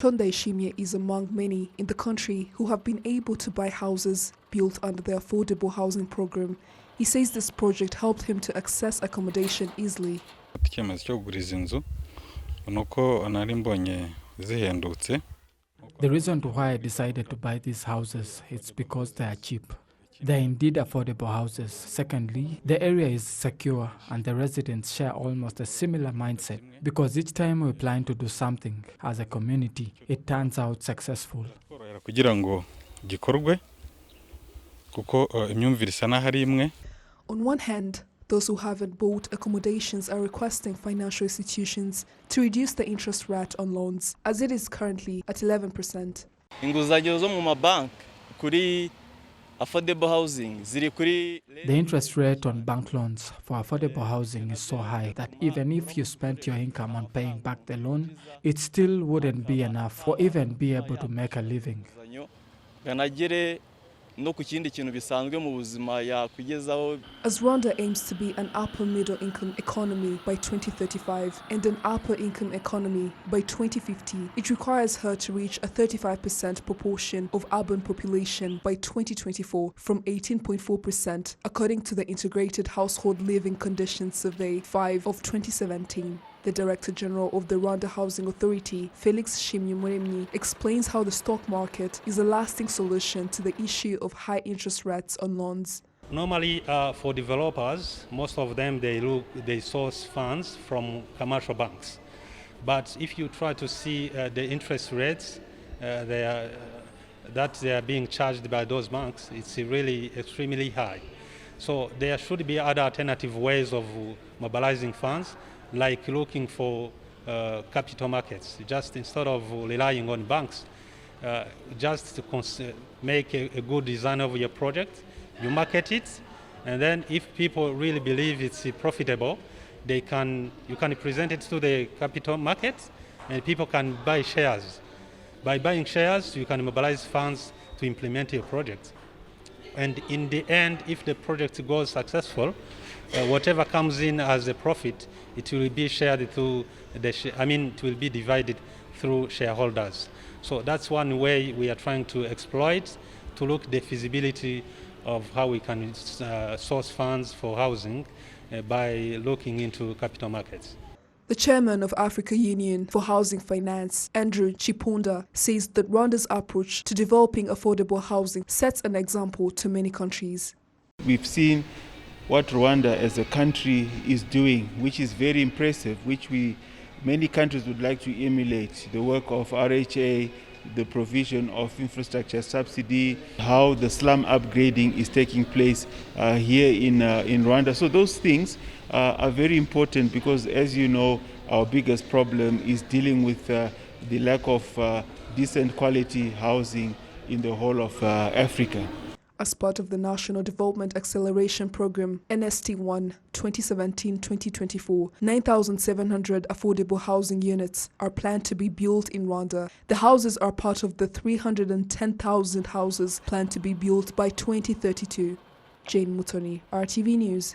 Shimye is among many in the country who have been able to buy houses built under the affordable housing program. He says this project helped him to access accommodation easily. The reason why I decided to buy these houses is because they are cheap. They're indeed affordable houses. Secondly, the area is secure and the residents share almost a similar mindset because each time we plan to do something as a community, it turns out successful. On one hand, those who haven't bought accommodations are requesting financial institutions to reduce the interest rate on loans, as it is currently at 11%. The interest rate on bank loans for affordable housing is so high that even if you spent your income on paying back the loan, it still wouldn't be enough or even be able to make a living. As Rwanda aims to be an upper middle income economy by 2035 and an upper income economy by 2050, it requires her to reach a 35% proportion of urban population by 2024 from 18.4%, according to the Integrated Household Living Conditions Survey 5 of 2017. The Director General of the Rwanda Housing Authority, Felix Shimye, explains how the stock market is a lasting solution to the issue of high interest rates on loans. Normally, for developers, most of them they source funds from commercial banks. But if you try to see the interest rates that they are being charged by those banks, it's really extremely high. So there should be other alternative ways of mobilizing funds, like looking for capital markets, just instead of relying on banks, just to make a good design of your project, you market it, and then if people really believe it's profitable, you can present it to the capital market, and people can buy shares. By buying shares, you can mobilize funds to implement your project. And in the end, if the project goes successful, whatever comes in as a profit, it will be shared through it will be divided through shareholders. So that's one way we are trying to exploit, to look at the feasibility of how we can source funds for housing by looking into capital markets. The chairman of Africa Union for Housing Finance, Andrew Chiponda, says that Rwanda's approach to developing affordable housing sets an example to many countries. We've seen what Rwanda as a country is doing, which is very impressive, which many countries would like to emulate. The work of RHA, the provision of infrastructure subsidy, how the slum upgrading is taking place here in Rwanda. So those things are very important because, as you know, our biggest problem is dealing with the lack of decent quality housing in the whole of Africa. As part of the National Development Acceleration Program, NST1 2017-2024, 9,700 affordable housing units are planned to be built in Rwanda. The houses are part of the 310,000 houses planned to be built by 2032. Jane Mutoni, RTV News.